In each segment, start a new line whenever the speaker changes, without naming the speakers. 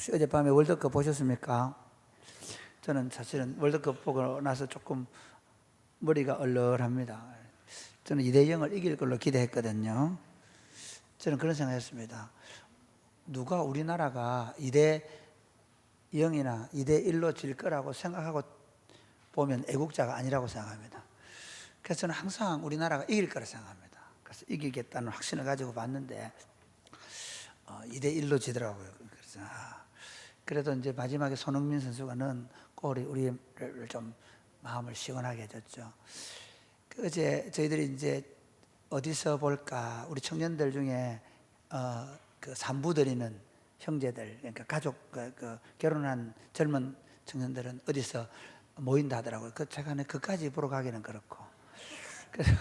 혹시 어젯밤에 월드컵 보셨습니까? 저는 사실은 월드컵 보고 나서 조금 머리가 얼얼합니다. 저는 2대0을 이길 걸로 기대했거든요. 저는 그런 생각했습니다. 누가 우리나라가 2대0이나 2대1로 질 거라고 생각하고 보면 애국자가 아니라고 생각합니다. 그래서 저는 항상 우리나라가 이길 거라 생각합니다. 그래서 이기겠다는 확신을 가지고 봤는데 2대1로 지더라고요. 그래도 이제 마지막에 손흥민 선수가 넣은 골이 우리를 좀 마음을 시원하게 해줬죠. 어제 저희들이 이제 어디서 볼까, 우리 청년들 중에 그 산부 드리는 형제들, 그러니까 가족, 결혼한 젊은 청년들은 어디서 모인다 하더라고요. 제가 그까지 보러 가기는 그렇고. 그래서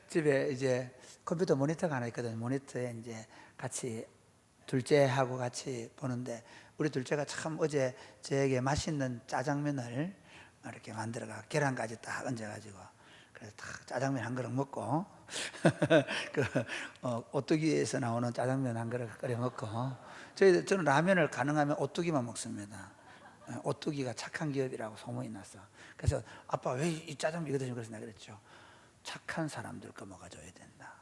집에 이제 컴퓨터 모니터가 하나 있거든요. 모니터에 이제 같이 둘째하고 같이 보는데, 우리 둘째가 참 어제 저에게 맛있는 짜장면을 이렇게 만들어가 계란까지 딱 얹어가지고, 그래서 딱 짜장면 한 그릇 먹고 오뚜기에서 나오는 짜장면 한 그릇 끓여 먹고, 저는 라면을 가능하면 오뚜기만 먹습니다. 오뚜기가 착한 기업이라고 소문이 났어. 그래서 아빠 왜 이 짜장면 이거 드시고, 그래서 내가 그랬죠. 착한 사람들 거 먹어줘야 된다.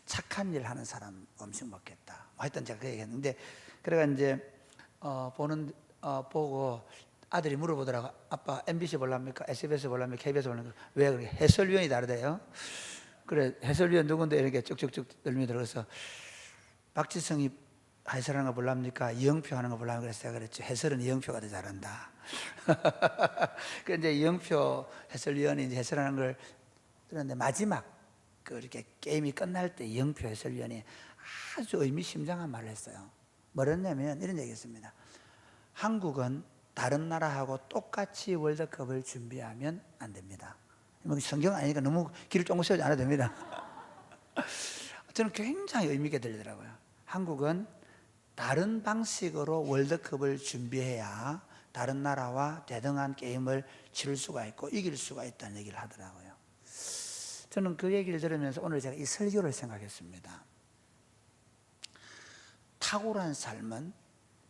착한 일 하는 사람 음식 먹겠다. 하여튼 제가 그 얘기했는데, 그래가 이제 보고 아들이 물어보더라고. 아빠 MBC 볼랍니까? SBS 볼랍니까? KBS 볼랍니까? 왜 그렇게 해설위원이 다르대요? 그래, 해설위원 누군데 이렇게 쭉쭉쭉 들미 들어서 박지성이 해설하는 거 볼랍니까? 이영표 하는 거 볼랍니까? 그래서 제가 그랬죠. 해설은 이영표가 더 잘한다. 그 이제 이영표 해설위원이 이제 해설하는 걸 들었는데, 마지막 이렇게 게임이 끝날 때 이영표 해설위원이 아주 의미심장한 말을 했어요. 뭐랬냐면 이런 얘기했습니다. 한국은 다른 나라하고 똑같이 월드컵을 준비하면 안 됩니다. 성경 아니니까 너무 길을 쫑긋 세우지 않아도 됩니다. 저는 굉장히 의미 있게 들리더라고요. 한국은 다른 방식으로 월드컵을 준비해야 다른 나라와 대등한 게임을 치를 수가 있고 이길 수가 있다는 얘기를 하더라고요. 저는 그 얘기를 들으면서 오늘 제가 이 설교를 생각했습니다. 탁월한 삶은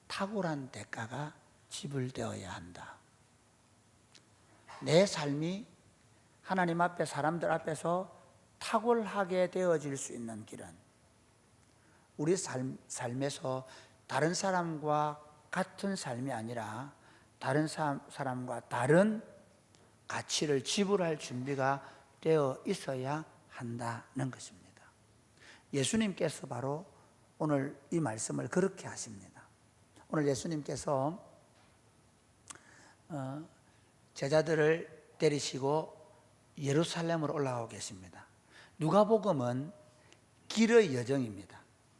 탁월한 대가가 지불되어야 한다. 내 삶이 하나님 앞에, 사람들 앞에서 탁월하게 되어질 수 있는 길은 우리 삶에서 다른 사람과 같은 삶이 아니라 다른 사람과 다른 가치를 지불할 준비가 되어 있어야 한다는 것입니다. 예수님께서 바로 오늘 이 말씀을 그렇게 하십니다. 오늘 예수님께서 제자들을 데리시고 예루살렘으로 올라가고 계십니다. 누가복음은 길의 여정입니다.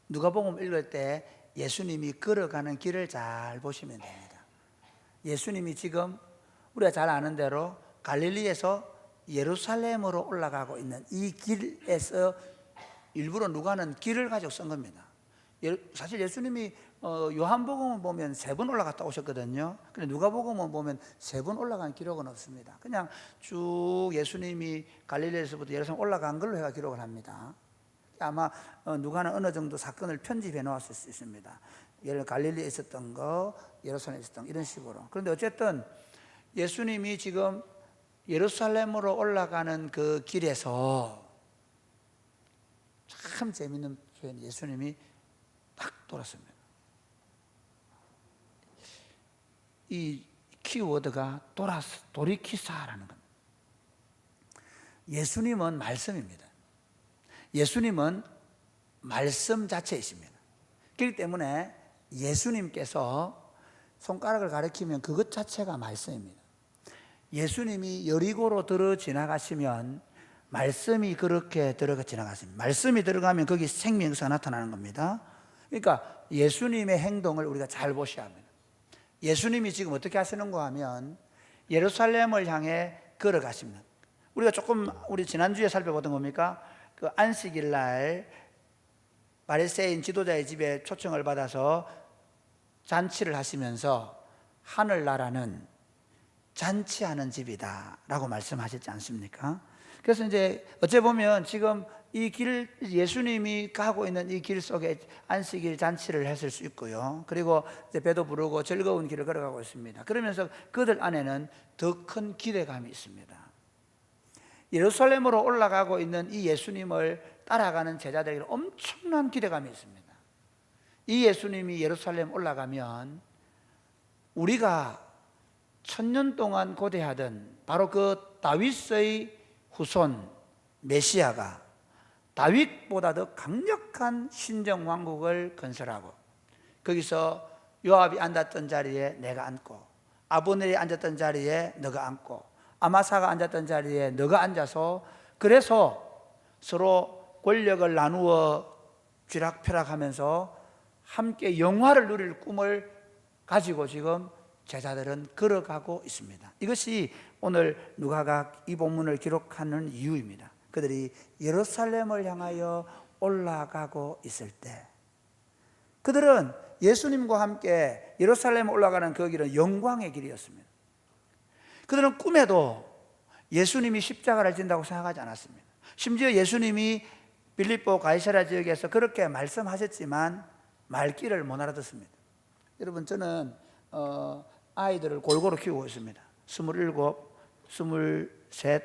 누가복음 읽을 때 예수님이 걸어가는 길을 잘 보시면 됩니다. 예수님이 지금 우리가 잘 아는 대로 갈릴리에서 예루살렘으로 올라가고 있는 이 길에서 일부러 누가는 길을 가지고 쓴 겁니다. 사실 예수님이 요한복음을 보면 3번 올라갔다 오셨거든요. 근데 누가복음을 보면 3번 올라간 기록은 없습니다. 그냥 쭉 예수님이 갈릴리에서부터 예루살렘 올라간 걸로 해가 기록을 합니다. 아마 누가는 어느 정도 사건을 편집해 놓았을 수 있습니다. 예를 갈릴리에 있었던 거, 예루살렘에 있었던 거, 이런 식으로. 그런데 어쨌든 예수님이 지금 예루살렘으로 올라가는 그 길에서 참 재밌는 표현, 예수님이 딱 돌았습니다. 이 키워드가 돌이키사라는 겁니다. 예수님은 말씀입니다. 예수님은 말씀 자체이십니다. 그렇기 때문에 예수님께서 손가락을 가리키면 그것 자체가 말씀입니다. 예수님이 여리고로 들어 지나가시면 말씀이 그렇게 들어가 지나갔습니다. 말씀이 들어가면 거기 생명사가 나타나는 겁니다. 그러니까 예수님의 행동을 우리가 잘 보셔야 합니다. 예수님이 지금 어떻게 하시는가 하면 예루살렘을 향해 걸어가십니다. 우리 지난주에 살펴보던 겁니까? 그 안식일 날 바리새인 지도자의 집에 초청을 받아서 잔치를 하시면서 하늘나라는 잔치하는 집이다 라고 말씀하셨지 않습니까? 그래서 이제 어째 보면 지금 이 길, 예수님이 가고 있는 이 길 속에 안식일 잔치를 했을 수 있고요. 그리고 이제 배도 부르고 즐거운 길을 걸어가고 있습니다. 그러면서 그들 안에는 더 큰 기대감이 있습니다. 예루살렘으로 올라가고 있는 이 예수님을 따라가는 제자들에게 엄청난 기대감이 있습니다. 이 예수님이 예루살렘 올라가면 우리가 천년 동안 고대하던 바로 그 다윗의 후손 메시아가 다윗보다 더 강력한 신정 왕국을 건설하고, 거기서 요압이 앉았던 자리에 내가 앉고, 아브넬이 앉았던 자리에 너가 앉고, 아마사가 앉았던 자리에 너가 앉아서, 그래서 서로 권력을 나누어 쥐락펴락하면서 함께 영화를 누릴 꿈을 가지고 지금 제자들은 걸어가고 있습니다. 이것이 오늘 누가가 이 본문을 기록하는 이유입니다. 그들이 예루살렘을 향하여 올라가고 있을 때, 그들은 예수님과 함께 예루살렘 올라가는 그 길은 영광의 길이었습니다. 그들은 꿈에도 예수님이 십자가를 진다고 생각하지 않았습니다. 심지어 예수님이 빌립보 가이사랴 지역에서 그렇게 말씀하셨지만 말귀를 못 알아듣습니다. 여러분, 저는 아이들을 골고루 키우고 있습니다. 27, 23,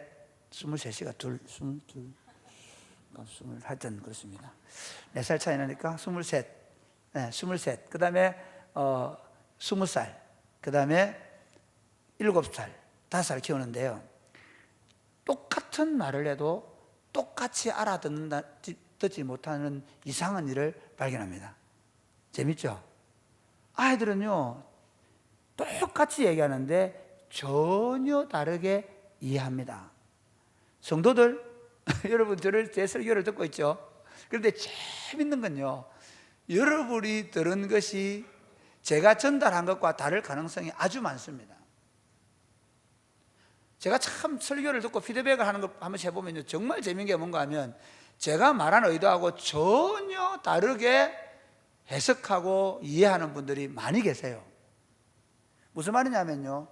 23이가 둘, 22, 20, 하여튼 그렇습니다. 4살 차이 나니까 23, 네, 23. 그 다음에 20살, 그 다음에 7살, 5살 키우는데요. 똑같은 말을 해도 똑같이 알아듣지 못하는 이상한 일을 발견합니다. 재밌죠? 아이들은요, 똑같이 얘기하는데 전혀 다르게 이해합니다. 성도들, 여러분 제 설교를 듣고 있죠? 그런데 재밌는 건요, 여러분이 들은 것이 제가 전달한 것과 다를 가능성이 아주 많습니다. 제가 참 설교를 듣고 피드백을 하는 거 한번 해보면요, 정말 재밌는 게 뭔가 하면 제가 말한 의도하고 전혀 다르게 해석하고 이해하는 분들이 많이 계세요. 무슨 말이냐면요,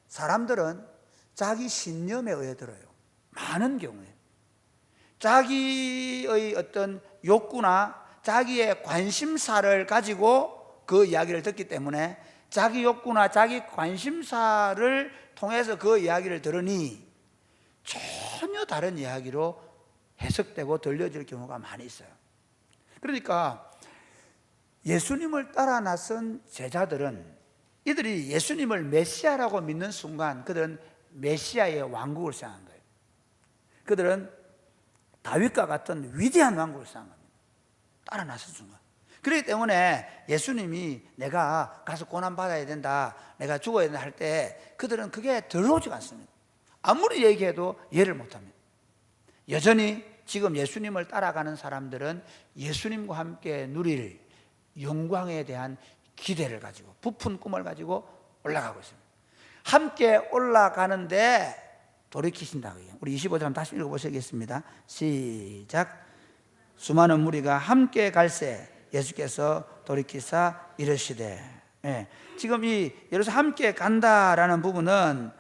사람들은 자기 신념에 의해 들어요. 많은 경우에 자기의 어떤 욕구나 자기의 관심사를 가지고 그 이야기를 듣기 때문에 자기 욕구나 자기 관심사를 통해서 그 이야기를 들으니 전혀 다른 이야기로 해석되고 들려질 경우가 많이 있어요. 그러니까 예수님을 따라 나선 제자들은, 이들이 예수님을 메시아라고 믿는 순간 그들은 메시아의 왕국을 생각한 거예요. 그들은 다윗과 같은 위대한 왕국을 생각한 겁니다. 따라 나선 순간. 그렇기 때문에 예수님이 내가 가서 고난받아야 된다, 내가 죽어야 된다 할 때 그들은 그게 들어오지가 않습니다. 아무리 얘기해도 이해를 못합니다. 여전히 지금 예수님을 따라가는 사람들은 예수님과 함께 누릴 영광에 대한 기대를 가지고 부푼 꿈을 가지고 올라가고 있습니다. 함께 올라가는데 돌이키신다고요. 우리 25절 다시 읽어보시겠습니다. 시작. 수많은 무리가 함께 갈새 예수께서 돌이키사 이르시되. 지금 이 예루살렘 함께 간다라는 부분은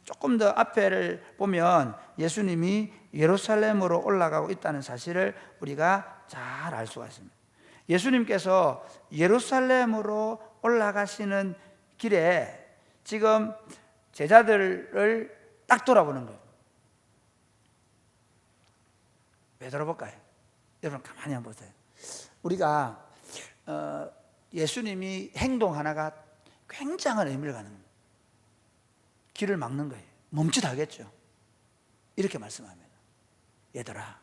조금 더 앞에를 보면 예수님이 예루살렘으로 올라가고 있다는 사실을 우리가 잘 알 수가 있습니다. 예수님께서 예루살렘으로 올라가시는 길에 지금 제자들을 딱 돌아보는 거예요. 왜 돌아볼까요? 여러분 가만히 한번 보세요. 우리가 예수님이 행동 하나가 굉장한 의미를 갖는 거예요. 길을 막는 거예요. 멈칫하겠죠. 이렇게 말씀합니다. 얘들아,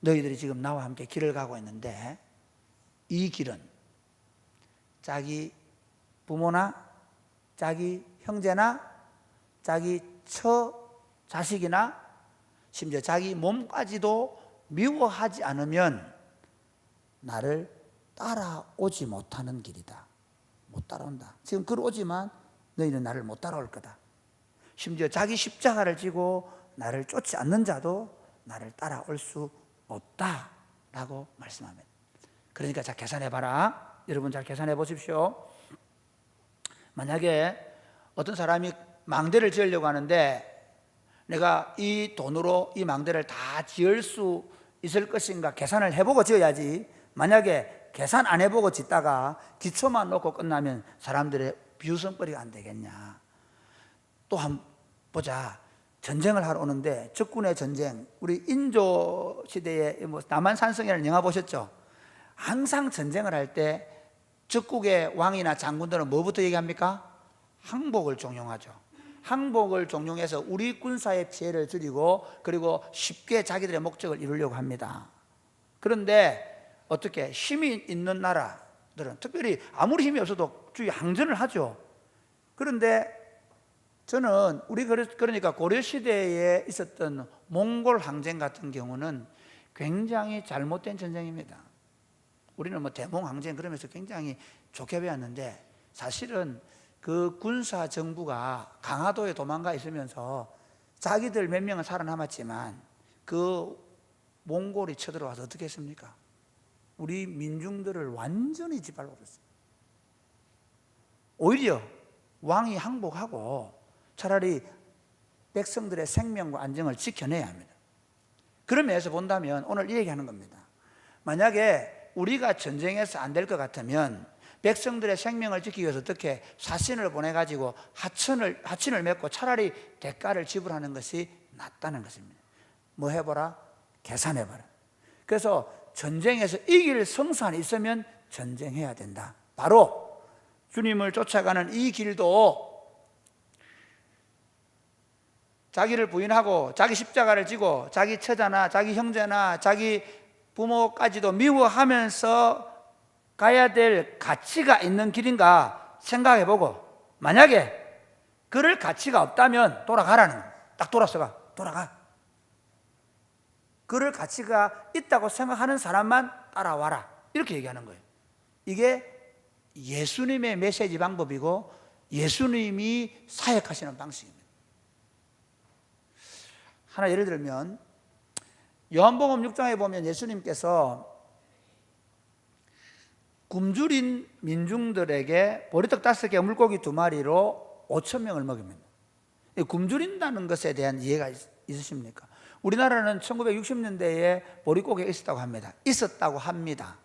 너희들이 지금 나와 함께 길을 가고 있는데 이 길은 자기 부모나 자기 형제나 자기 자식이나 심지어 자기 몸까지도 미워하지 않으면 나를 따라오지 못하는 길이다. 못 따라온다. 지금 걸어오지만 너희는 나를 못 따라올 거다. 심지어 자기 십자가를 지고 나를 쫓지 않는 자도 나를 따라올 수 없다라고 말씀합니다. 그러니까 자, 계산해봐라. 여러분 잘 계산해 보십시오. 만약에 어떤 사람이 망대를 지으려고 하는데 내가 이 돈으로 이 망대를 다 지을 수 있을 것인가 계산을 해보고 지어야지. 만약에 계산 안 해보고 짓다가 기초만 놓고 끝나면 사람들의 비웃음거리가 안 되겠냐. 또 한번 보자. 전쟁을 하러 오는데 적군의 전쟁, 우리 인조 시대에 뭐 남한산성이라는 영화 보셨죠? 항상 전쟁을 할 때 적국의 왕이나 장군들은 뭐부터 얘기합니까? 항복을 종용하죠. 항복을 종용해서 우리 군사의 피해를 줄이고 그리고 쉽게 자기들의 목적을 이루려고 합니다. 그런데 어떻게 힘이 있는 나라들은 특별히 아무리 힘이 없어도 주위 항전을 하죠. 그런데 저는 우리 그러니까 고려시대에 있었던 몽골 항쟁 같은 경우는 굉장히 잘못된 전쟁입니다. 우리는 뭐 대몽 항쟁 그러면서 굉장히 좋게 배웠는데 사실은 그 군사 정부가 강화도에 도망가 있으면서 자기들 몇 명은 살아남았지만 그 몽골이 쳐들어와서 어떻게 했습니까? 우리 민중들을 완전히 짓밟아버렸어요. 오히려 왕이 항복하고 차라리 백성들의 생명과 안정을 지켜내야 합니다. 그런 면에서 본다면 오늘 이 얘기하는 겁니다. 만약에 우리가 전쟁에서 안 될 것 같으면 백성들의 생명을 지키기 위해서 어떻게 사신을 보내가지고 하친을 맺고 차라리 대가를 지불하는 것이 낫다는 것입니다. 뭐 해보라? 계산해봐라. 그래서 전쟁에서 이길 성산이 있으면 전쟁해야 된다. 바로 주님을 쫓아가는 이 길도 자기를 부인하고 자기 십자가를 지고 자기 처자나 자기 형제나 자기 부모까지도 미워하면서 가야 될 가치가 있는 길인가 생각해보고 만약에 그럴 가치가 없다면 돌아가라는 거예요. 딱 돌아가. 그럴 가치가 있다고 생각하는 사람만 따라와라. 이렇게 얘기하는 거예요. 이게 예수님의 메시지 방법이고 예수님이 사역하시는 방식입니다. 하나 예를 들면 요한복음 6장에 보면 예수님께서 굶주린 민중들에게 보리떡 5개 물고기 2마리로 5,000명을 먹입니다. 굶주린다는 것에 대한 이해가 있으십니까? 우리나라는 1960년대에 보릿고기가 있었다고 합니다.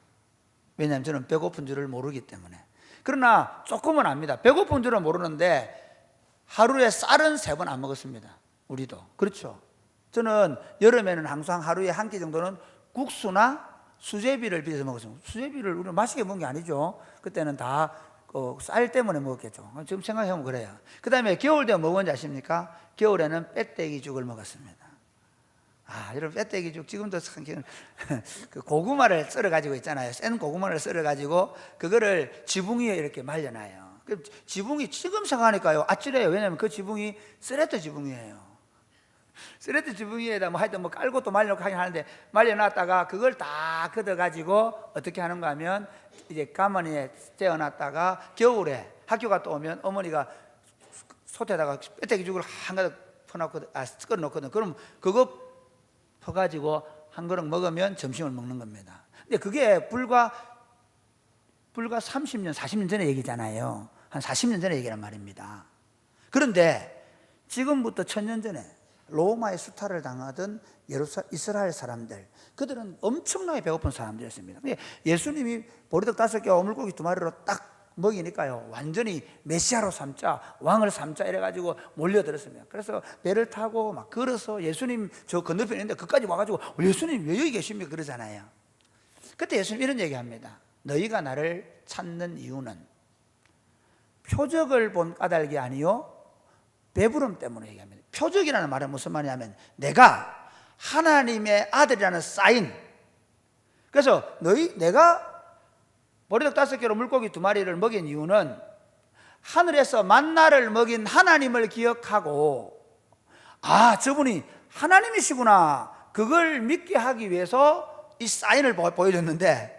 왜냐하면 저는 배고픈 줄을 모르기 때문에. 그러나 조금은 압니다. 배고픈 줄은 모르는데 하루에 쌀은 3번 안 먹었습니다. 우리도 그렇죠. 저는 여름에는 항상 하루에 한 끼 정도는 국수나 수제비를 비벼서 먹었습니다. 수제비를 우리는 맛있게 먹은 게 아니죠. 그때는 다 쌀 때문에 먹었겠죠. 지금 생각해보면 그래요. 그 다음에 겨울 되면 뭐 먹었는지 아십니까? 겨울에는 빼떼기죽을 먹었습니다. 여러분 빼떼기죽 지금도 그 고구마를 썰어가지고 있잖아요. 센 고구마를 썰어가지고 그거를 지붕 위에 이렇게 말려놔요. 그 지붕이 지금 생각하니까요 아찔해요. 왜냐하면 그 지붕이 쓰레트 지붕이에요. 쓰레트 지붕 위에다 뭐 하여튼 뭐 깔고 또 말려놓고 하긴 하는데 말려놨다가 그걸 다 걷어가지고 어떻게 하는가 하면 이제 가마니에 째어놨다가 겨울에 학교 갔다 오면 어머니가 솥에다가 빼떼기죽을 한가득 끓여놓거든. 그럼 그거 퍼가지고 한 그릇 먹으면 점심을 먹는 겁니다. 근데 그게 불과 30년, 40년 전의 얘기잖아요. 한 40년 전의 얘기란 말입니다. 그런데 지금부터 1000년 전에 로마의 수탈을 당하던 이스라엘 사람들, 그들은 엄청나게 배고픈 사람들이었습니다. 근데 예수님이 보리떡 5개와 물고기 2마리로 딱 먹이니까요 완전히 메시아로 삼자, 왕을 삼자 이래가지고 몰려들었습니다. 그래서 배를 타고 막 걸어서 예수님 저 건너편에 있는데 그까지 와가지고 예수님 왜 여기 계십니까 그러잖아요. 그때 예수님 이런 얘기합니다. 너희가 나를 찾는 이유는 표적을 본 까닭이 아니요 배부름 때문에 얘기합니다. 표적이라는 말은 무슨 말이냐면 내가 하나님의 아들이라는 사인. 그래서 내가 보리떡 5개로 물고기 2마리를 먹인 이유는 하늘에서 만나를 먹인 하나님을 기억하고 저분이 하나님이시구나 그걸 믿게 하기 위해서 이 사인을 보여줬는데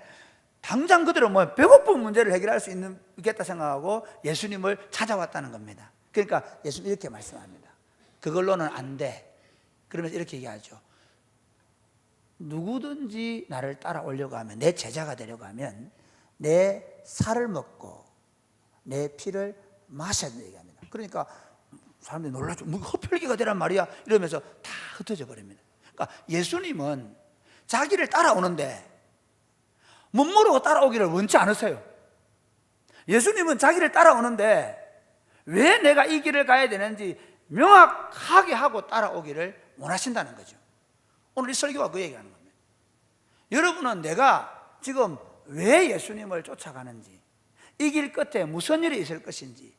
당장 그들은 뭐 배고픈 문제를 해결할 수 있겠다 생각하고 예수님을 찾아왔다는 겁니다. 그러니까 예수님 이렇게 말씀합니다. 그걸로는 안 돼. 그러면서 이렇게 얘기하죠. 누구든지 나를 따라오려고 하면, 내 제자가 되려고 하면 내 살을 먹고 내 피를 마셔야 된다 얘기합니다. 그러니까 사람들이 놀라죠. 뭐 흡혈귀가 되란 말이야 이러면서 다 흩어져 버립니다. 그러니까 예수님은 자기를 따라오는데 못 모르고 따라오기를 원치 않으세요. 예수님은 자기를 따라오는데 왜 내가 이 길을 가야 되는지 명확하게 하고 따라오기를 원하신다는 거죠. 오늘 이 설교가 그 얘기하는 겁니다. 여러분은 내가 지금 왜 예수님을 쫓아가는지, 이 길 끝에 무슨 일이 있을 것인지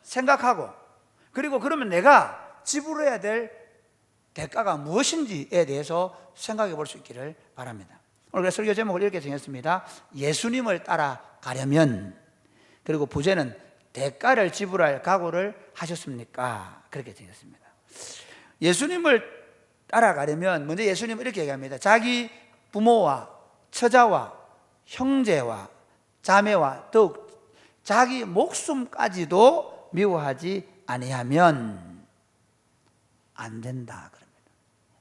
생각하고, 그리고 그러면 내가 지불해야 될 대가가 무엇인지에 대해서 생각해 볼 수 있기를 바랍니다. 오늘 설교 제목을 이렇게 정했습니다. 예수님을 따라가려면, 그리고 부제는 대가를 지불할 각오를 하셨습니까? 그렇게 정했습니다. 예수님을 따라가려면 먼저 예수님은 이렇게 얘기합니다. 자기 부모와 처자와 형제와 자매와 더욱 자기 목숨까지도 미워하지 아니하면 안 된다 그럽니다.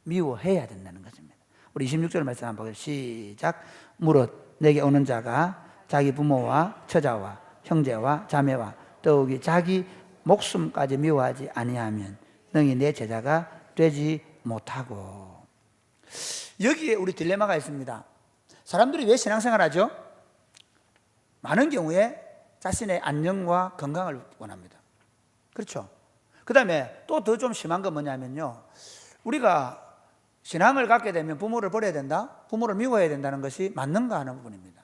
미워해야 된다는 것입니다. 우리 26절 말씀 한번 보겠습니다. 시작. 무릇 내게 오는 자가 자기 부모와 처자와 형제와 자매와 더욱이 자기 목숨까지 미워하지 아니하면 능히 내 제자가 되지 못하고. 여기에 우리 딜레마가 있습니다. 사람들이 왜 신앙생활하죠? 많은 경우에 자신의 안녕과 건강을 원합니다. 그렇죠? 그 다음에 또 더 좀 심한 건 뭐냐면요, 우리가 신앙을 갖게 되면 부모를 버려야 된다, 부모를 미워해야 된다는 것이 맞는가 하는 부분입니다.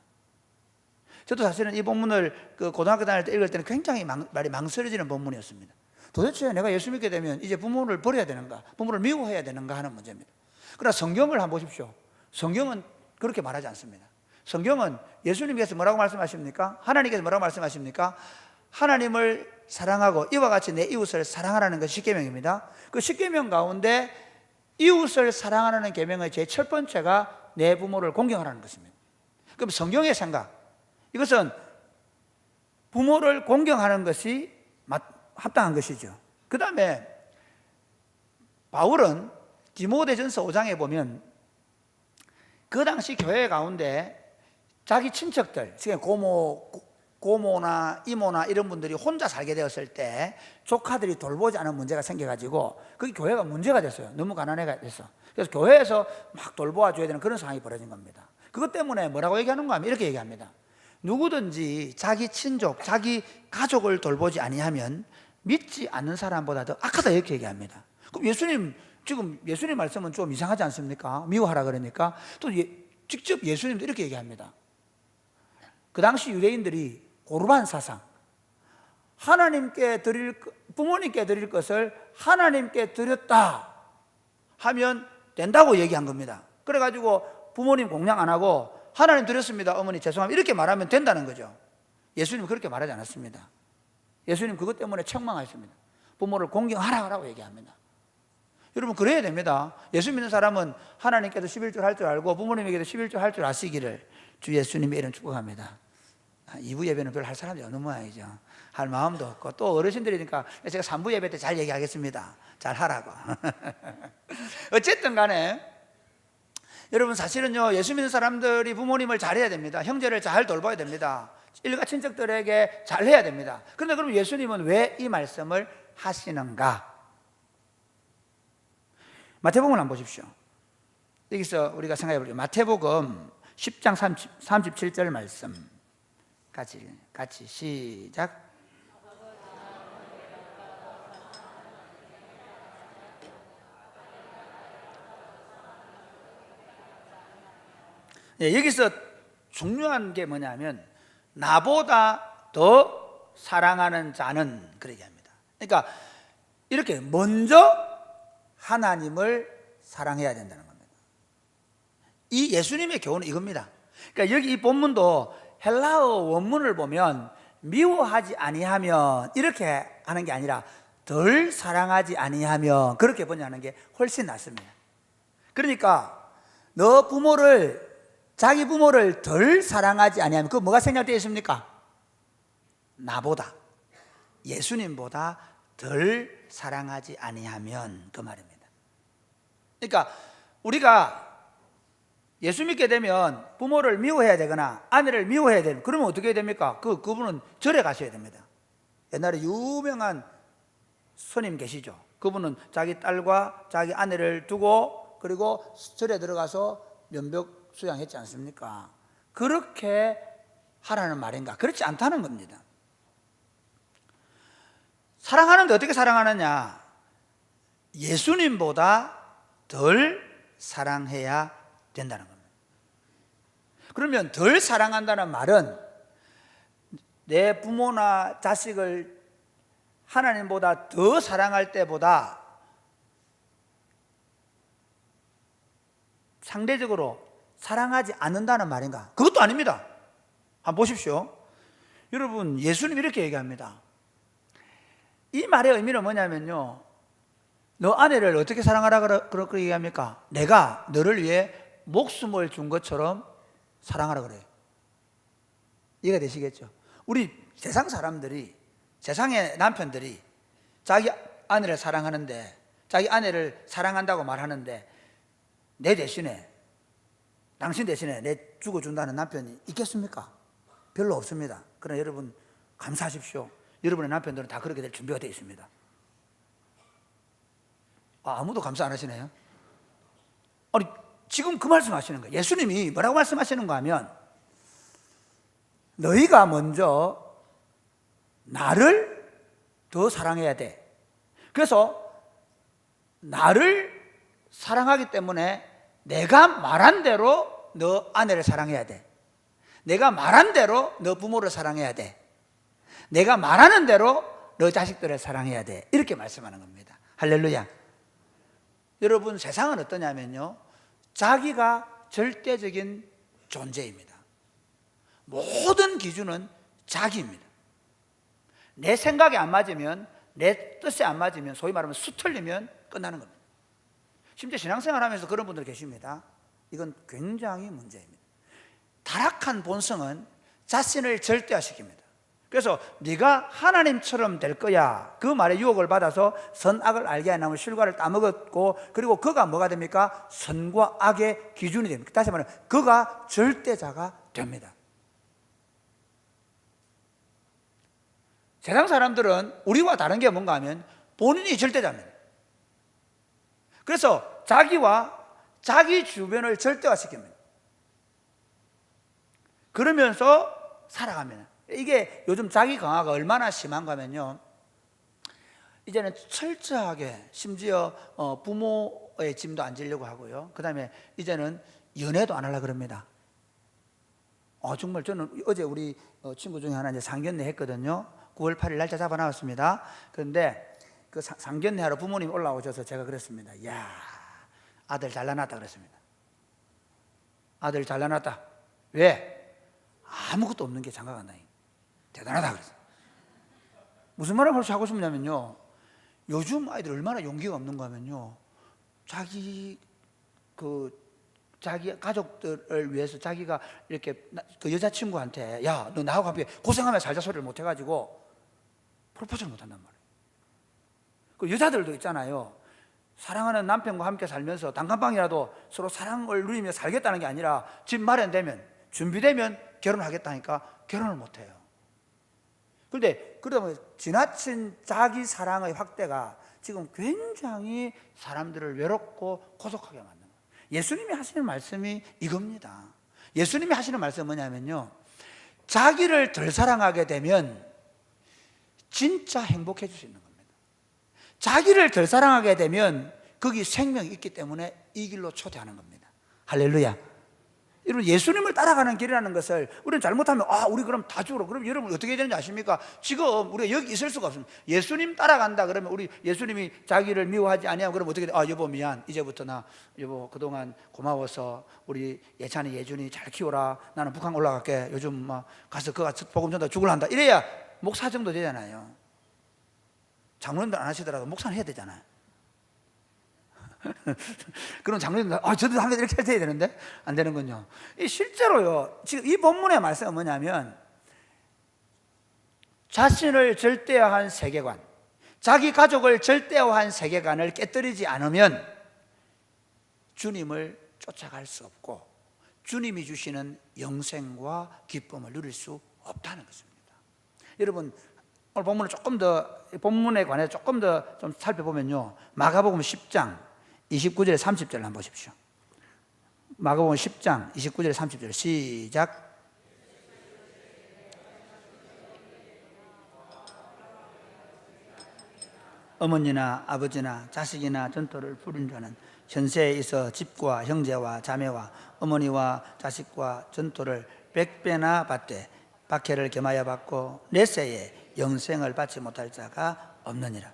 저도 사실은 이 본문을 고등학교 다닐 때 읽을 때는 굉장히 말이 망설여지는 본문이었습니다. 도대체 내가 예수 믿게 되면 이제 부모를 버려야 되는가, 부모를 미워해야 되는가 하는 문제입니다. 그러나 성경을 한번 보십시오. 성경은 그렇게 말하지 않습니다. 성경은 예수님께서 뭐라고 말씀하십니까? 하나님께서 뭐라고 말씀하십니까? 하나님을 사랑하고 이와 같이 내 이웃을 사랑하라는 것이 십계명입니다. 그 십계명 가운데 이웃을 사랑하라는 계명의 제 첫 번째가 내 부모를 공경하라는 것입니다. 그럼 성경의 생각, 이것은 부모를 공경하는 것이 합당한 것이죠. 그 다음에 바울은 디모데전서 5장에 보면 그 당시 교회 가운데 자기 친척들, 고모나 이모나 이런 분들이 혼자 살게 되었을 때 조카들이 돌보지 않은 문제가 생겨가지고 그게 교회가 문제가 됐어요. 너무 가난해가 됐어. 그래서 교회에서 막 돌보아줘야 되는 그런 상황이 벌어진 겁니다. 그것 때문에 뭐라고 얘기하는가 하면 이렇게 얘기합니다. 누구든지 자기 친족, 자기 가족을 돌보지 아니하면 믿지 않는 사람보다 더 악하다 이렇게 얘기합니다. 그럼 지금 예수님 말씀은 좀 이상하지 않습니까? 미워하라 그러니까 또 직접 예수님도 이렇게 얘기합니다. 그 당시 유대인들이 고르반 사상, 부모님께 드릴 것을 하나님께 드렸다 하면 된다고 얘기한 겁니다. 그래가지고 부모님 공양 안 하고 하나님 드렸습니다, 어머니 죄송합니다 이렇게 말하면 된다는 거죠. 예수님은 그렇게 말하지 않았습니다. 예수님 그것 때문에 책망하셨습니다. 부모를 공경하라고 얘기합니다. 여러분 그래야 됩니다. 예수 믿는 사람은 하나님께도 11조 할 줄 알고 부모님에게도 11조 할 줄 아시기를 주 예수님의 이름 축복합니다. 2부 예배는 별로 할 사람이 없는 모양이죠. 할 마음도 없고 또 어르신들이니까 제가 3부 예배 때 잘 얘기하겠습니다. 잘 하라고. 어쨌든 간에 여러분 사실은요, 예수 믿는 사람들이 부모님을 잘해야 됩니다. 형제를 잘 돌봐야 됩니다. 일가 친척들에게 잘해야 됩니다. 그런데 그럼 예수님은 왜 이 말씀을 하시는가? 마태복음을 한번 보십시오. 여기서 우리가 생각해 볼게요. 마태복음 10장 37절 말씀 같이 시작. 여기서 중요한 게 뭐냐면 나보다 더 사랑하는 자는 그러게 합니다. 그러니까 이렇게 먼저 하나님을 사랑해야 된다는 겁니다. 이 예수님의 교훈은 이겁니다. 그러니까 여기 이 본문도 헬라어 원문을 보면 미워하지 아니하면 이렇게 하는 게 아니라 덜 사랑하지 아니하면 그렇게 번역하는 게 훨씬 낫습니다. 그러니까 자기 부모를 덜 사랑하지 아니하면 그 뭐가 생략되어 있습니까? 나보다, 예수님보다 덜 사랑하지 아니하면 그 말입니다. 그러니까 우리가 예수 믿게 되면 부모를 미워해야 되거나 아내를 미워해야 되면 그러면 어떻게 해야 됩니까? 그분은 절에 가셔야 됩니다. 옛날에 유명한 스님 계시죠. 그분은 자기 딸과 자기 아내를 두고 그리고 절에 들어가서 면벽 수양했지 않습니까? 그렇게 하라는 말인가? 그렇지 않다는 겁니다. 사랑하는데 어떻게 사랑하느냐? 예수님보다 덜 사랑해야 된다는 겁니다. 그러면 덜 사랑한다는 말은 내 부모나 자식을 하나님보다 더 사랑할 때보다 상대적으로 사랑하지 않는다는 말인가? 그것도 아닙니다. 한번 보십시오. 여러분, 예수님 이렇게 얘기합니다. 이 말의 의미는 뭐냐면요, 너 아내를 어떻게 사랑하라 그렇게 얘기합니까? 내가 너를 위해 목숨을 준 것처럼 사랑하라 그래요. 이해가 되시겠죠? 우리 세상 사람들이, 세상의 남편들이 자기 아내를 사랑하는데, 자기 아내를 사랑한다고 말하는데 내 대신에, 당신 대신에 내 죽어준다는 남편이 있겠습니까? 별로 없습니다. 그러나 여러분 감사하십시오. 여러분의 남편들은 다 그렇게 될 준비가 되어 있습니다. 아무도 감사 안 하시네요. 아니, 지금 그 말씀 하시는 거예요. 예수님이 뭐라고 말씀하시는가 하면, 너희가 먼저 나를 더 사랑해야 돼. 그래서 나를 사랑하기 때문에 내가 말한 대로 너 아내를 사랑해야 돼. 내가 말한 대로 너 부모를 사랑해야 돼. 내가 말하는 대로 너 자식들을 사랑해야 돼. 이렇게 말씀하는 겁니다. 할렐루야. 여러분, 세상은 어떠냐면요, 자기가 절대적인 존재입니다. 모든 기준은 자기입니다. 내 생각에 안 맞으면, 내 뜻에 안 맞으면, 소위 말하면 수틀리면 끝나는 겁니다. 심지어 신앙생활 하면서 그런 분들 계십니다. 이건 굉장히 문제입니다. 타락한 본성은 자신을 절대화시킵니다. 그래서 네가 하나님처럼 될 거야, 그 말에 유혹을 받아서 선악을 알게 하는 실과를 따먹었고, 그리고 그가 뭐가 됩니까? 선과 악의 기준이 됩니다. 다시 말하면 그가 절대자가 됩니다. 세상 사람들은 우리와 다른 게 뭔가 하면 본인이 절대자입니다. 그래서 자기와 자기 주변을 절대화시킵니다. 그러면서 살아갑니다. 이게 요즘 자기 강화가 얼마나 심한가 하면요, 이제는 철저하게 심지어 부모의 짐도 안 지려고 하고요, 그 다음에 이제는 연애도 안 하려고 그럽니다. 정말 저는 어제 우리 친구 중에 하나 이제 상견례 했거든요. 9월 8일 날짜 잡아 놨습니다. 그런데 그 상견례 하러 부모님 올라오셔서 제가 그랬습니다. 이야, 아들 잘나놨다 그랬습니다. 아들 잘나놨다. 왜? 아무것도 없는 게 장가가 나요. 대단하다 그랬어요. 무슨 말을 하고 싶냐면요, 요즘 아이들 얼마나 용기가 없는가 하면요, 자기 가족들을 위해서 자기가 이렇게 그 여자친구한테, 야, 너 나하고 함께 고생하며 살자 소리를 못 해가지고 프로포즈를 못 한단 말이에요. 그 여자들도 있잖아요, 사랑하는 남편과 함께 살면서 단칸방이라도 서로 사랑을 누리며 살겠다는 게 아니라 집 마련되면, 준비되면 결혼하겠다니까 결혼을 못 해요. 그런데 그러다 보니 지나친 자기 사랑의 확대가 지금 굉장히 사람들을 외롭고 고독하게 만든 거예요. 예수님이 하시는 말씀이 이겁니다. 예수님이 하시는 말씀은 뭐냐면요, 자기를 덜 사랑하게 되면 진짜 행복해질 수 있는 겁니다. 자기를 덜 사랑하게 되면 거기 생명이 있기 때문에 이 길로 초대하는 겁니다. 할렐루야. 여러분, 예수님을 따라가는 길이라는 것을 우리는 잘못하면 우리 그럼 다 죽으러, 그럼 여러분 어떻게 해야 되는지 아십니까? 지금 우리가 여기 있을 수가 없습니다. 예수님 따라간다 그러면, 우리 예수님이 자기를 미워하지 아니하면 그럼 어떻게 돼? 여보 미안, 이제부터 나 여보 그동안 고마워서 우리 예찬이 예준이 잘 키워라, 나는 북한 올라갈게, 요즘 막 가서 그가 복음 전다 죽을라 한다, 이래야 목사 정도 되잖아요. 장로님들 안 하시더라도 목사는 해야 되잖아요. 그런 장로님들, 저도 하면 이렇게 해야 되는데 안 되는군요. 실제로요, 지금 이 본문의 말씀은 뭐냐면, 자신을 절대화한 세계관, 자기 가족을 절대화한 세계관을 깨뜨리지 않으면 주님을 쫓아갈 수 없고 주님이 주시는 영생과 기쁨을 누릴 수 없다는 것입니다. 여러분, 오늘 본문을 조금 더, 본문에 관해서 조금 더 좀 살펴보면요, 마가복음 10장 29절에 30절을 한번 보십시오. 마가복음 10장 29절에 30절 시작. 어머니나 아버지나 자식이나 전토를 부린 자는 현세에 있어 집과 형제와 자매와 어머니와 자식과 전토를 100배나 받되 박해를 겸하여 받고 내세에 영생을 받지 못할 자가 없느니라.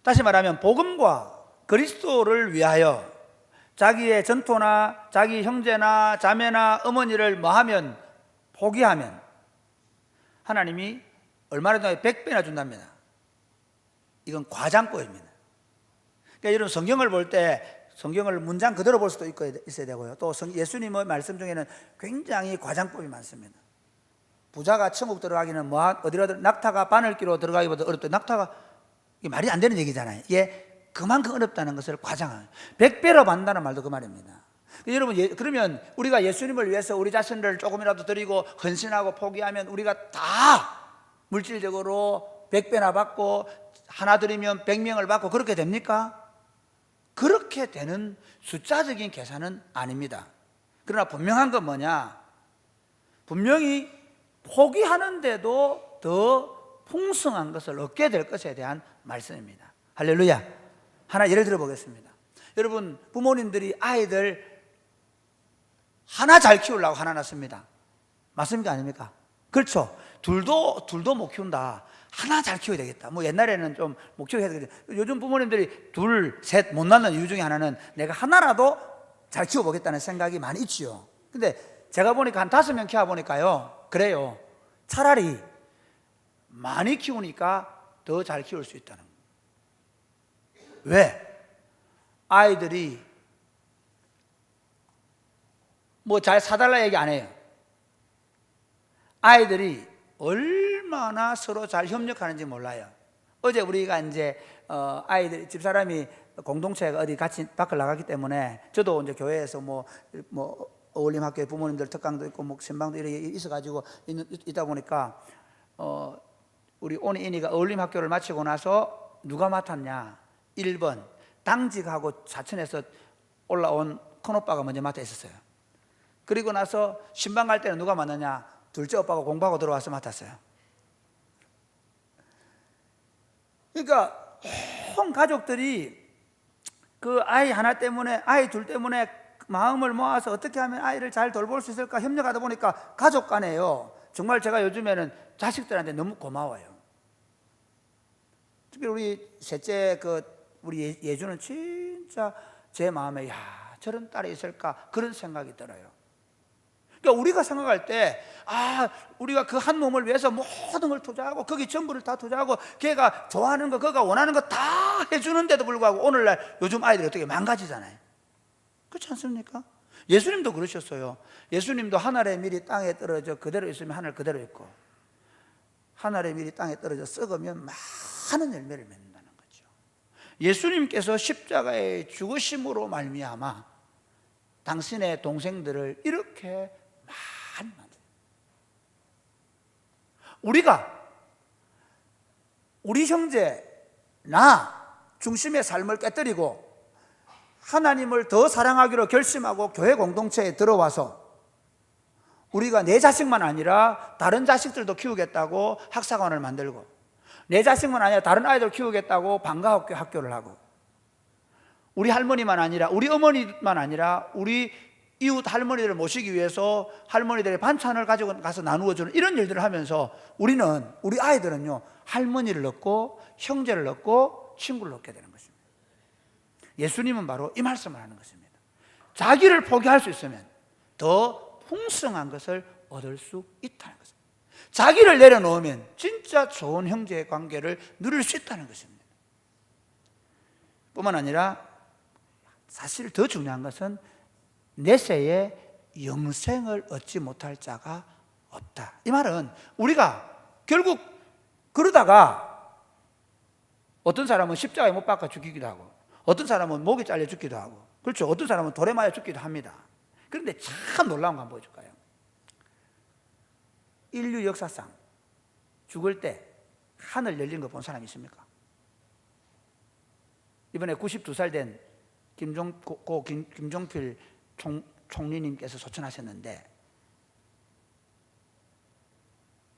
다시 말하면 복음과 그리스도를 위하여 자기의 전토나 자기 형제나 자매나 어머니를 뭐하면, 포기하면 하나님이 얼마나 더 100배나 준답니다. 이건 과장법입니다. 그러니까 여러분, 성경을 볼 때 성경을 문장 그대로 볼 수도 있어야 되고요, 또 예수님의 말씀 중에는 굉장히 과장법이 많습니다. 부자가 천국 들어가기는 어디로, 낙타가 바늘기로 들어가기보다 어렵다. 낙타가, 이게 말이 안 되는 얘기잖아요. 이게 그만큼 어렵다는 것을 과장하는, 100배로 받는다는 말도 그 말입니다. 여러분, 그러면 우리가 예수님을 위해서 우리 자신을 조금이라도 드리고 헌신하고 포기하면 우리가 다 물질적으로 100배나 받고 하나 드리면 100명을 받고 그렇게 됩니까? 그렇게 되는 숫자적인 계산은 아닙니다. 그러나 분명한 건 뭐냐? 분명히 포기하는데도 더 풍성한 것을 얻게 될 것에 대한 말씀입니다. 할렐루야. 하나 예를 들어 보겠습니다. 여러분, 부모님들이 아이들 하나 잘 키우려고 하나 낳습니다. 맞습니까? 아닙니까? 그렇죠. 둘도 못 키운다. 하나 잘 키워야 되겠다. 뭐 옛날에는 좀 못 키워야 되겠다. 요즘 부모님들이 둘, 셋 못 낳는 이유 중에 하나는 내가 하나라도 잘 키워보겠다는 생각이 많이 있지요. 근데 제가 보니까 한 5명 키워보니까요, 그래요. 차라리 많이 키우니까 더 잘 키울 수 있다는 거예요. 왜? 아이들이 뭐 잘 사달라 얘기 안 해요. 아이들이 얼마나 서로 잘 협력하는지 몰라요. 어제 우리가 이제 아이들 집사람이 공동체가 어디 같이 밖을 나갔기 때문에 저도 이제 교회에서 뭐 어울림 학교에 부모님들 특강도 있고 뭐 신방도 이렇게 있어가지고 있다 보니까 우리 오니이니가 어울림 학교를 마치고 나서 누가 맡았냐? 1번 당직하고 사천에서 올라온 큰오빠가 먼저 맡아 있었어요. 그리고 나서 신방 갈 때는 누가 맡느냐? 둘째 오빠가 공부하고 들어와서 맡았어요. 그러니까 온 가족들이 그 아이 하나 때문에, 아이 둘 때문에 마음을 모아서 어떻게 하면 아이를 잘 돌볼 수 있을까 협력하다 보니까 가족 간에요, 정말 제가 요즘에는 자식들한테 너무 고마워요. 특히 우리 셋째 우리 예주는 진짜 제 마음에, 야, 저런 딸이 있을까 그런 생각이 들어요. 그러니까 우리가 생각할 때, 우리가 그 한 몸을 위해서 모든 걸 투자하고 거기 전부를 다 투자하고 걔가 좋아하는 거, 그가 원하는 거 다 해주는데도 불구하고 오늘날 요즘 아이들이 어떻게 망가지잖아요. 그렇지 않습니까? 예수님도 그러셨어요. 예수님도 하늘의 밀이 땅에 떨어져 그대로 있으면 하늘 그대로 있고, 하늘의 밀이 땅에 떨어져 썩으면 많은 열매를 맺는다는 거죠. 예수님께서 십자가의 죽으심으로 말미암아 당신의 동생들을 이렇게 많이 만들어요. 우리가 우리 형제 나 중심의 삶을 깨뜨리고 하나님을 더 사랑하기로 결심하고 교회 공동체에 들어와서 우리가 내 자식만 아니라 다른 자식들도 키우겠다고 학사관을 만들고, 내 자식만 아니라 다른 아이들 키우겠다고 방과학교 학교를 하고, 우리 할머니만 아니라 우리 어머니만 아니라 우리 이웃 할머니들을 모시기 위해서 할머니들의 반찬을 가지고 가서 나누어 주는 이런 일들을 하면서 우리 아이들은요, 할머니를 얻고 형제를 얻고 친구를 얻게 되는 것입니다. 예수님은 바로 이 말씀을 하는 것입니다. 자기를 포기할 수 있으면 더 풍성한 것을 얻을 수 있다는 것입니다. 자기를 내려놓으면 진짜 좋은 형제의 관계를 누릴 수 있다는 것입니다. 뿐만 아니라 사실 더 중요한 것은 내세에 영생을 얻지 못할 자가 없다. 이 말은 우리가 결국 그러다가 어떤 사람은 십자가에 못 박아 죽이기도 하고, 어떤 사람은 목이 잘려 죽기도 하고, 그렇죠, 어떤 사람은 돌에 맞아 죽기도 합니다. 그런데 참 놀라운 거 한번 보여줄까요? 인류 역사상 죽을 때 하늘 열린 거 본 사람 있습니까? 이번에 92살 된 김종필 총리님께서 소천하셨는데,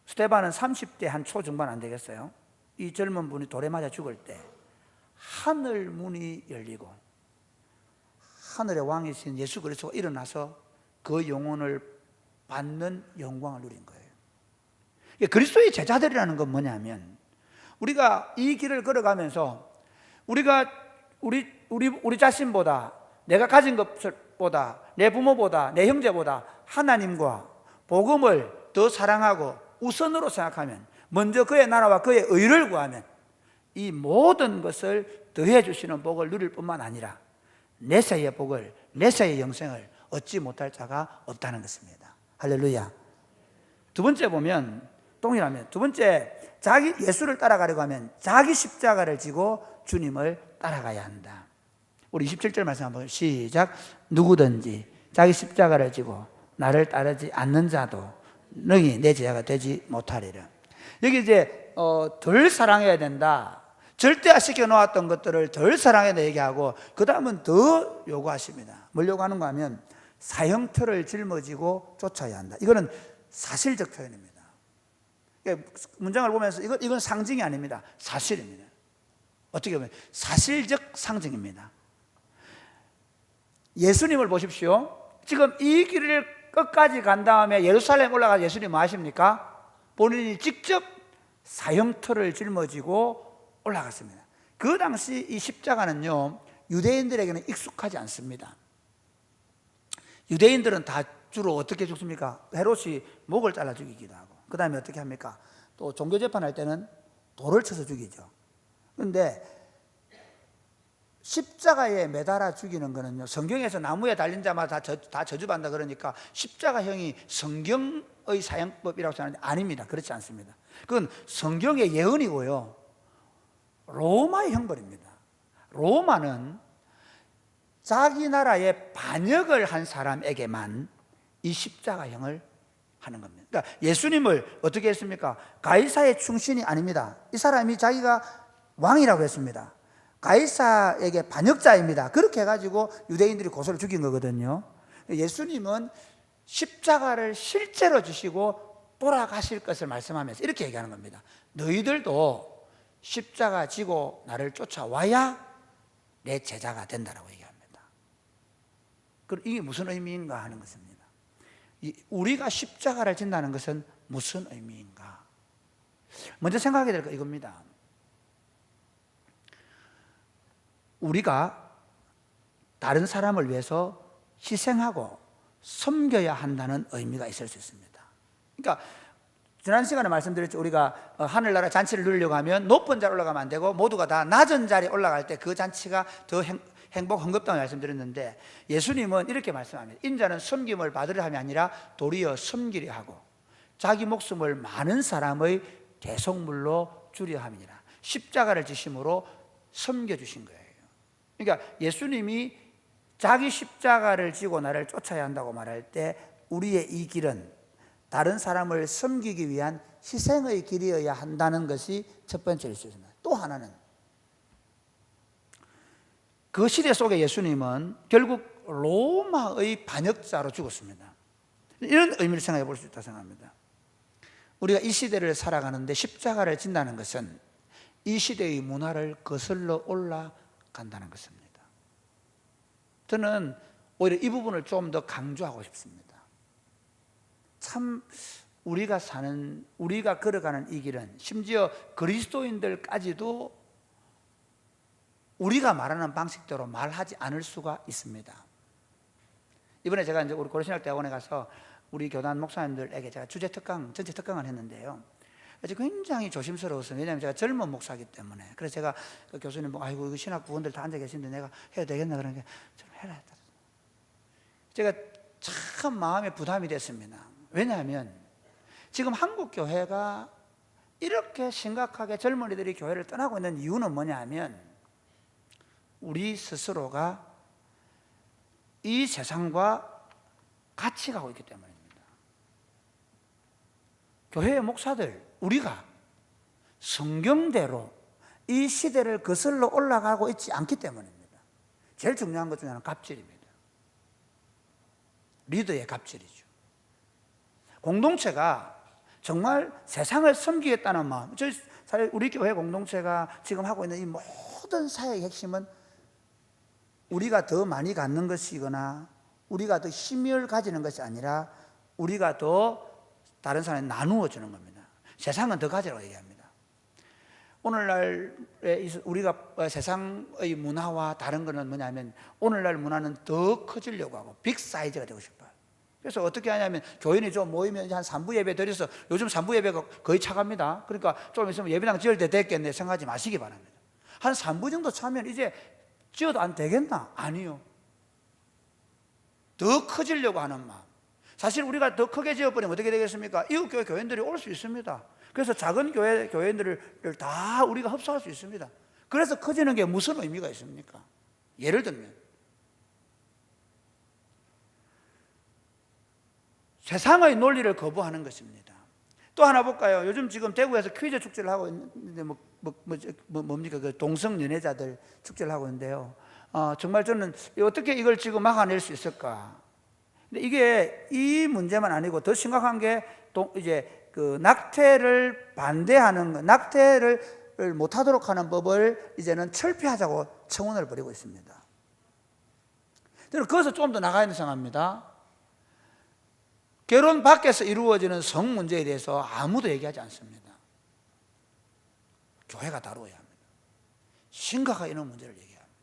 스테반은 30대 한 초중반 안 되겠어요? 이 젊은 분이 돌에 맞아 죽을 때 하늘 문이 열리고 하늘의 왕이신 예수 그리스도가 일어나서 그 영혼을 받는 영광을 누린 거예요. 그리스도의 제자들이라는 건 뭐냐면, 우리가 이 길을 걸어가면서 우리가 우리 자신보다, 내가 가진 것보다, 내 부모보다, 내 형제보다 하나님과 복음을 더 사랑하고 우선으로 생각하면, 먼저 그의 나라와 그의 의를 구하면 이 모든 것을 더해 주시는 복을 누릴 뿐만 아니라 내세의 복을, 내세의 영생을 얻지 못할 자가 없다는 것입니다. 할렐루야. 두 번째 보면, 동일하면 두 번째, 자기 예수를 따라가려고 하면 자기 십자가를 지고 주님을 따라가야 한다. 우리 27절 말씀 한번 시작. 누구든지 자기 십자가를 지고 나를 따르지 않는 자도 능히 내 제자가 되지 못하리라. 여기 이제 덜 사랑해야 된다, 절대화시켜 놓았던 것들을 덜 사랑해야 얘기하고, 그 다음은 더 요구하십니다. 뭘 요구하는가 하면 사형틀을 짊어지고 쫓아야 한다. 이거는 사실적 표현입니다. 문장을 보면서 이건 상징이 아닙니다. 사실입니다. 어떻게 보면 사실적 상징입니다. 예수님을 보십시오. 지금 이 길을 끝까지 간 다음에 예루살렘 올라가서 예수님 뭐 하십니까? 본인이 직접 사형틀을 짊어지고 올라갔습니다. 그 당시 이 십자가는요, 유대인들에게는 익숙하지 않습니다. 유대인들은 다 주로 어떻게 죽습니까? 헤롯이 목을 잘라 죽이기도 하고, 그 다음에 어떻게 합니까? 또 종교재판할 때는 돌을 쳐서 죽이죠. 그런데 십자가에 매달아 죽이는 거는요, 성경에서 나무에 달린 자마다 다 저주받는다 그러니까 십자가형이 성경의 사형법이라고 생각하는데 아닙니다. 그렇지 않습니다. 그건 성경의 예언이고요, 로마의 형벌입니다. 로마는 자기 나라에 반역을 한 사람에게만 이 십자가형을 하는 겁니다. 그러니까 예수님을 어떻게 했습니까? 가이사의 충신이 아닙니다. 이 사람이 자기가 왕이라고 했습니다. 가이사에게 반역자입니다. 그렇게 해가지고 유대인들이 고소를 죽인 거거든요. 예수님은 십자가를 실제로 지시고 돌아가실 것을 말씀하면서 이렇게 얘기하는 겁니다. 너희들도 십자가 지고 나를 쫓아와야 내 제자가 된다라고 얘기합니다. 그럼 이게 무슨 의미인가 하는 것입니다. 우리가 십자가를 진다는 것은 무슨 의미인가? 먼저 생각하게 될 거 이겁니다. 우리가 다른 사람을 위해서 희생하고 섬겨야 한다는 의미가 있을 수 있습니다. 그러니까 지난 시간에 말씀드렸죠. 우리가 하늘나라 잔치를 누리려고 하면 높은 자리에 올라가면 안 되고 모두가 다 낮은 자리에 올라갈 때 그 잔치가 더 행복, 흥겁다고 말씀드렸는데, 예수님은 이렇게 말씀합니다. 인자는 섬김을 받으려 함이 아니라 도리어 섬기려 하고 자기 목숨을 많은 사람의 대속물로 주려 함이니라. 십자가를 지심으로 섬겨주신 거예요. 그러니까 예수님이 자기 십자가를 지고 나를 쫓아야 한다고 말할 때 우리의 이 길은 다른 사람을 섬기기 위한 희생의 길이어야 한다는 것이 첫 번째일 수 있습니다. 또 하나는 그 시대 속에 예수님은 결국 로마의 반역자로 죽었습니다. 이런 의미를 생각해 볼 수 있다고 생각합니다. 우리가 이 시대를 살아가는데 십자가를 진다는 것은 이 시대의 문화를 거슬러 올라간다는 것입니다. 저는 오히려 이 부분을 좀 더 강조하고 싶습니다. 참 우리가 걸어가는 이 길은 심지어 그리스도인들까지도 우리가 말하는 방식대로 말하지 않을 수가 있습니다. 이번에 제가 이제 우리 고려신학 대학원에 가서 우리 교단 목사님들에게 제가 전체 특강을 했는데요. 굉장히 조심스러웠어요. 왜냐하면 제가 젊은 목사이기 때문에. 그래서 제가 그 교수님 보고, 아이고, 이거 신학 부원들 다 앉아 계신데 내가 해야 되겠나? 그러니까 좀 해라 했다. 제가 참 마음에 부담이 됐습니다. 왜냐하면 지금 한국 교회가 이렇게 심각하게 젊은이들이 교회를 떠나고 있는 이유는 뭐냐 하면 우리 스스로가 이 세상과 같이 가고 있기 때문입니다. 교회의 목사들, 우리가 성경대로 이 시대를 거슬러 올라가고 있지 않기 때문입니다. 제일 중요한 것 중에 하나는 갑질입니다. 리더의 갑질이죠. 공동체가 정말 세상을 섬기겠다는 마음, 사실 우리 교회 공동체가 지금 하고 있는 이 모든 사역의 핵심은 우리가 더 많이 갖는 것이거나 우리가 더 힘을 가지는 것이 아니라 우리가 더 다른 사람에 나누어 주는 겁니다. 세상은 더 가지라고 얘기합니다. 오늘날에 우리가 세상의 문화와 다른 것은 뭐냐면 오늘날 문화는 더 커지려고 하고 빅 사이즈가 되고 싶어요. 그래서 어떻게 하냐면 교인이 좀 모이면 한 3부 예배 드려서, 요즘 3부 예배가 거의 차갑니다. 그러니까 좀 있으면 예배당 지을 때 됐겠네 생각하지 마시기 바랍니다. 한 3부 정도 차면 이제 지어도 안 되겠나? 아니요. 더 커지려고 하는 마음. 사실 우리가 더 크게 지어버리면 어떻게 되겠습니까? 이웃교회 교인들이 올 수 있습니다. 그래서 작은 교인들을 다 우리가 흡수할 수 있습니다. 그래서 커지는 게 무슨 의미가 있습니까? 예를 들면 세상의 논리를 거부하는 것입니다. 또 하나 볼까요? 요즘 지금 대구에서 퀴즈 축제를 하고 있는데 뭡니까? 그 동성 연애자들 축제를 하고 있는데요. 정말 저는 어떻게 이걸 지금 막아낼 수 있을까? 근데 이게 이 문제만 아니고 더 심각한 게 이제 그 낙태를 반대하는 것, 낙태를 못하도록 하는 법을 이제는 철폐하자고 청원을 벌이고 있습니다. 저는 거기서 좀 더 나가야 생각합니다. 결혼 밖에서 이루어지는 성 문제에 대해서 아무도 얘기하지 않습니다. 교회가 다루어야 합니다. 심각하게 이런 문제를 얘기합니다.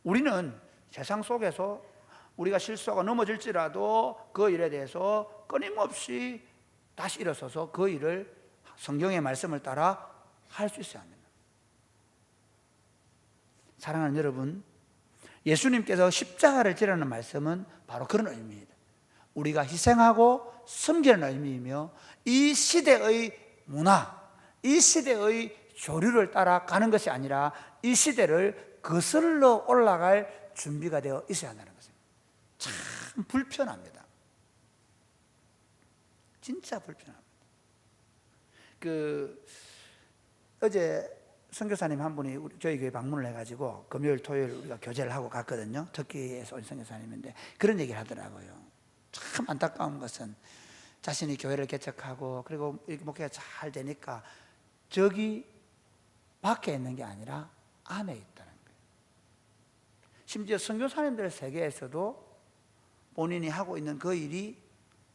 우리는 세상 속에서 우리가 실수하고 넘어질지라도 그 일에 대해서 끊임없이 다시 일어서서 그 일을 성경의 말씀을 따라 할 수 있어야 합니다. 사랑하는 여러분, 예수님께서 십자가를 지라는 말씀은 바로 그런 의미입니다. 우리가 희생하고 섬기는 의미이며 이 시대의 문화, 이 시대의 조류를 따라가는 것이 아니라 이 시대를 거슬러 올라갈 준비가 되어 있어야 한다는 것입니다. 참 불편합니다. 진짜 불편합니다. 어제 선교사님 한 분이 저희 교회 방문을 해가지고 금요일 토요일 우리가 교제를 하고 갔거든요. 터키에서 온 선교사님인데 그런 얘기를 하더라고요. 참 안타까운 것은 자신이 교회를 개척하고 그리고 이렇게 목회가 잘 되니까 저기 밖에 있는 게 아니라 안에 있다는 거예요. 심지어 선교사님들 세계에서도 본인이 하고 있는 그 일이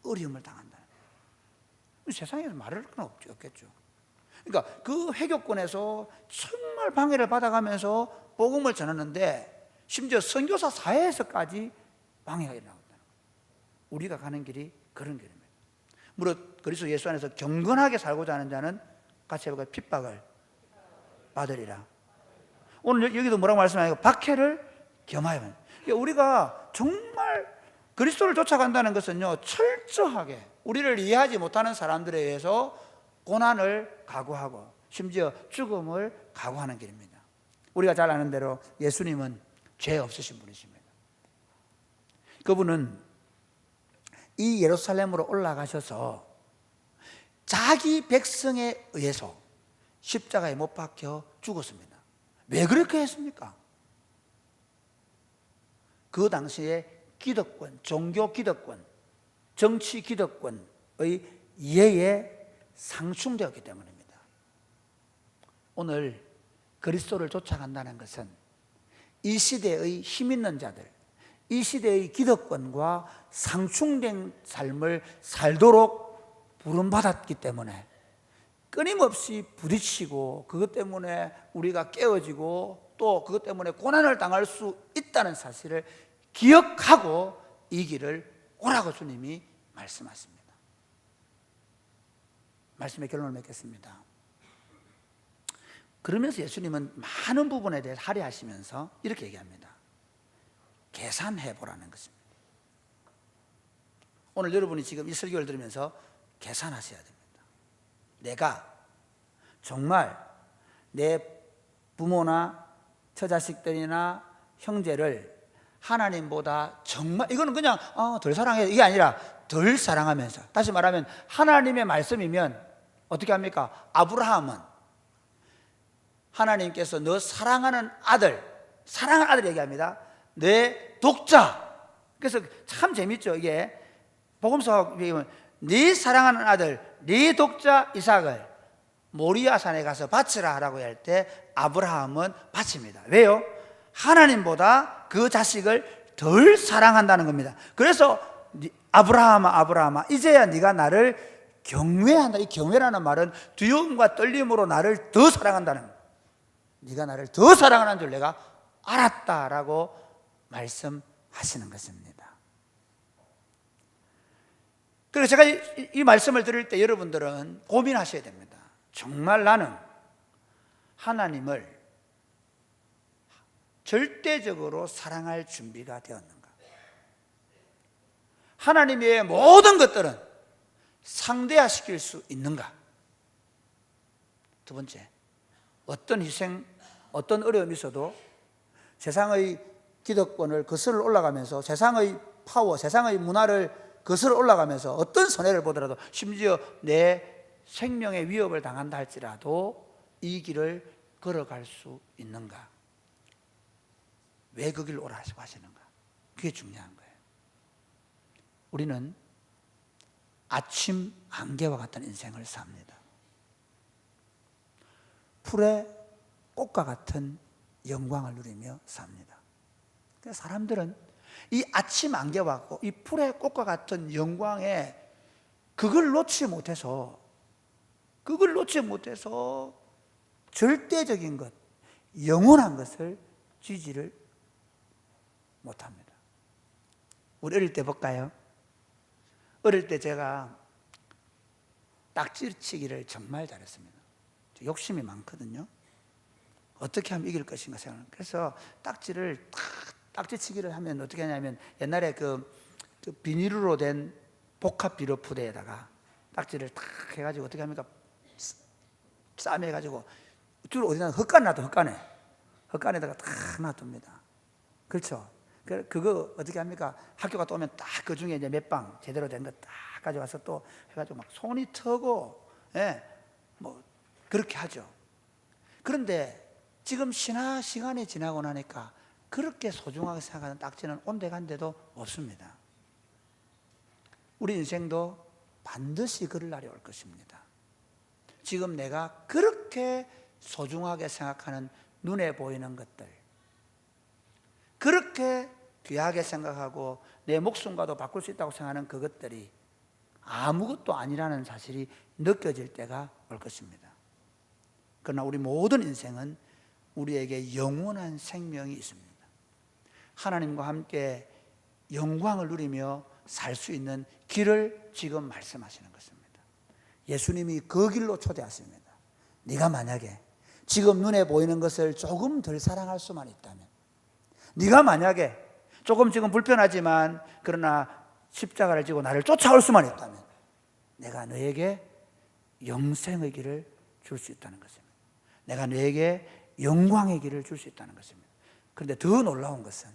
어려움을 당한다는 거예요. 세상에서 말할 건 없겠죠. 그러니까 그 회교권에서 정말 방해를 받아가면서 복음을 전하는데 심지어 선교사 사회에서까지 방해가 일어나고 있다는 거예요. 우리가 가는 길이 그런 길입니다. 무릇 그리스도 예수 안에서 경건하게 살고자 하는 자는 같이 해볼까요? 핍박을 받으리라. 오늘 여기도 뭐라고 말씀하니까 박해를 겸하여. 그러니까 우리가 정말 그리스도를 쫓아간다는 것은요, 철저하게 우리를 이해하지 못하는 사람들에 의해서 고난을 각오하고 심지어 죽음을 각오하는 길입니다. 우리가 잘 아는 대로 예수님은 죄 없으신 분이십니다. 그분은 이 예루살렘으로 올라가셔서 자기 백성에 의해서 십자가에 못 박혀 죽었습니다. 왜 그렇게 했습니까? 그 당시에 기득권, 종교 기득권, 정치 기득권의 이해에 상충되었기 때문입니다. 오늘 그리스도를 쫓아간다는 것은 이 시대의 힘 있는 자들, 이 시대의 기득권과 상충된 삶을 살도록 부름받았기 때문에 끊임없이 부딪히고 그것 때문에 우리가 깨어지고 또 그것 때문에 고난을 당할 수 있다는 사실을 기억하고 이 길을 오라고 주님이 말씀하십니다. 말씀의 결론을 맺겠습니다. 그러면서 예수님은 많은 부분에 대해서 할애하시면서 이렇게 얘기합니다. 계산해보라는 것입니다. 오늘 여러분이 지금 이 설교를 들으면서 계산하셔야 됩니다. 내가 정말 내 부모나 처자식들이나 형제를 하나님보다 정말, 이거는 그냥 덜 사랑해 이게 아니라 덜 사랑하면서, 다시 말하면 하나님의 말씀이면 어떻게 합니까? 아브라함은 하나님께서 너 사랑하는 아들, 사랑하는 아들 얘기합니다. 내 독자. 그래서 참 재밌죠. 이게 복음서 보면 네 사랑하는 아들, 네 독자 이삭을 모리아산에 가서 바치라 하라고 할 때 아브라함은 바칩니다. 왜요? 하나님보다 그 자식을 덜 사랑한다는 겁니다. 그래서 아브라함아 이제야 네가 나를 경외한다. 이 경외라는 말은 두려움과 떨림으로 나를 더 사랑한다는 거예요. 네가 나를 더 사랑하는 줄 내가 알았다라고 말씀하시는 것입니다. 그래서 제가 이 말씀을 들을 때 여러분들은 고민하셔야 됩니다. 정말 나는 하나님을 절대적으로 사랑할 준비가 되었는가? 하나님의 모든 것들은 상대화시킬 수 있는가? 두 번째, 어떤 희생, 어떤 어려움이 있어도 세상의 기득권을 거슬러 올라가면서 세상의 파워, 세상의 문화를 거슬러 올라가면서 어떤 손해를 보더라도 심지어 내 생명의 위협을 당한다 할지라도 이 길을 걸어갈 수 있는가? 왜 그 길로 오라고 하시는가? 그게 중요한 거예요. 우리는 아침 안개와 같은 인생을 삽니다. 풀의 꽃과 같은 영광을 누리며 삽니다. 그래서 사람들은 이 아침 안개와 같고 이 풀의 꽃과 같은 영광에 그걸 놓지 못해서 절대적인 것, 영원한 것을 쥐지를 못합니다. 우리 어릴 때 볼까요? 어릴 때 제가 딱지치기를 정말 잘했습니다. 욕심이 많거든요. 어떻게 하면 이길 것인가 생각합니다. 그래서 딱지치기를 하면 어떻게 하냐면 옛날에 그 비닐로 된 복합 비료푸대에다가 딱지를 탁 해가지고 어떻게 합니까? 싸매가지고 주로 어디나 흙간에 놔둬. 흙간에다가 탁 놔둡니다. 그렇죠? 그거 어떻게 합니까? 학교 갔다 오면 딱 그 중에 이제 몇 방 제대로 된 거 딱 가져와서 또 해가지고 막 손이 터고, 뭐 그렇게 하죠. 그런데 지금 시간이 지나고 나니까 그렇게 소중하게 생각하는 딱지는 온데간데도 없습니다. 우리 인생도 반드시 그럴 날이 올 것입니다. 지금 내가 그렇게 소중하게 생각하는 눈에 보이는 것들, 그렇게 귀하게 생각하고 내 목숨과도 바꿀 수 있다고 생각하는 그것들이 아무것도 아니라는 사실이 느껴질 때가 올 것입니다. 그러나 우리 모든 인생은 우리에게 영원한 생명이 있습니다. 하나님과 함께 영광을 누리며 살 수 있는 길을 지금 말씀하시는 것입니다. 예수님이 그 길로 초대하십니다. 네가 만약에 지금 눈에 보이는 것을 조금 덜 사랑할 수만 있다면, 네가 만약에 조금 지금 불편하지만 그러나 십자가를 지고 나를 쫓아올 수만 있다면 내가 너에게 영생의 길을 줄 수 있다는 것입니다. 내가 너에게 영광의 길을 줄 수 있다는 것입니다. 그런데 더 놀라운 것은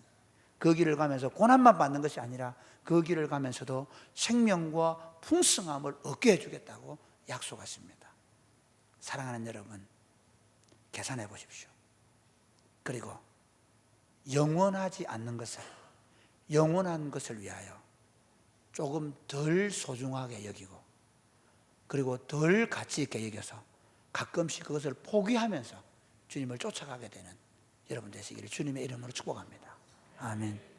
그 길을 가면서 고난만 받는 것이 아니라 그 길을 가면서도 생명과 풍성함을 얻게 해주겠다고 약속하십니다. 사랑하는 여러분, 계산해 보십시오. 그리고 영원하지 않는 것을, 영원한 것을 위하여 조금 덜 소중하게 여기고 그리고 덜 가치 있게 여겨서 가끔씩 그것을 포기하면서 주님을 쫓아가게 되는 여러분 되시기를 주님의 이름으로 축복합니다. 아멘.